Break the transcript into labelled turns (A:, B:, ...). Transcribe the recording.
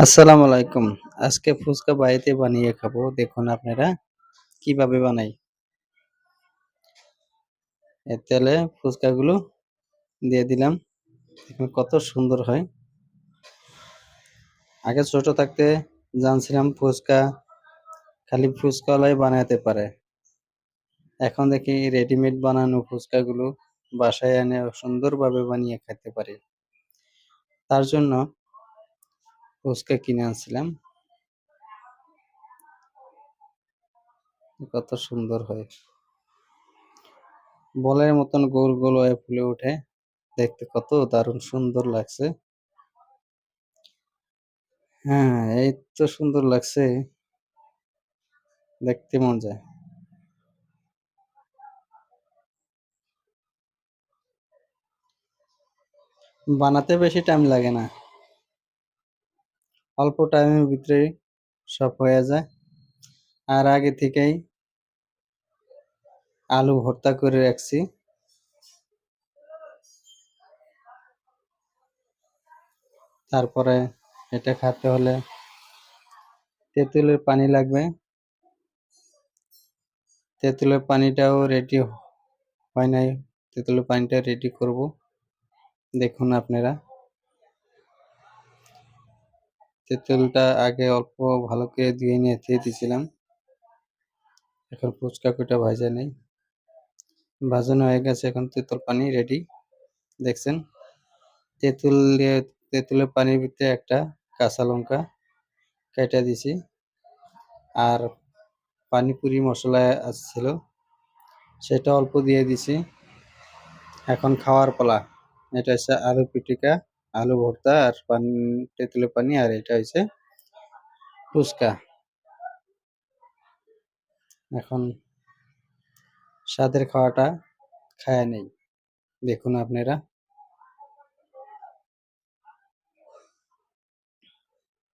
A: আসসালামু আলাইকুম। আজকে ফুচকা বাড়িতে বানিয়ে খাবো। দেখুন আপনারা কিভাবে বানাই। তেলে ফুচকাগুলো দিয়ে দিলাম। দেখুন কত সুন্দর হয়। আগে ছোট থাকতে জানছিলাম ফুচকা খালি ফুচকাওয়ালাই বানাতে পারে। এখন দেখি রেডিমেড বানানো ফুচকাগুলো বাসায় এনে সুন্দরভাবে বানিয়ে খেতে পারি। তার জন্য ফুচকা কিনে আনছিলাম। কত সুন্দর হয়। বলের মতন গোল, গোল হয়ে ফুলে ওঠে। দেখতে কত দারুণ সুন্দর লাগছে। হ্যাঁ, এই তো সুন্দর লাগছে। দেখতে মন যায়। বানাতে বেশি টাইম লাগে না। অল্প টাইমের ভিতরেই সব হয়ে যায়। আর আগে থেকেই আলু ভর্তা করে রাখছি। তারপরে এটা খেতে হলে তেঁতুলের পানি লাগবে। তেঁতুলের পানিটাও রেডি হয় নাই। তেঁতুলের পানিটা রেডি করব। দেখুন আপনারা। তেঁতুলটা আগে অল্প ভালো করে ধুয়ে নিয়ে দিয়েছিলাম। এখন ফুচকা কইটা ভাজা নেই। ভাজানো হয়ে গেছে, এখন তেঁতুল পানি রেডি। দেখছেন? তেঁতুল দিয়ে তেঁতুলের পানির ভিতরে একটা কাঁচা লঙ্কা কেটে দিছি। আর পানিপুরি মসলা ছিল সেটা অল্প দিয়ে দিছি। এখন খাওয়ার পালা। এটা হচ্ছে আলু পিটিকা, আলু ভর্তা আর তেঁতুলের পানি, আর এটা হচ্ছে ফুচকা। এখন স্বাদের খাওয়াটা খায়া নেই। দেখুন আপনারা।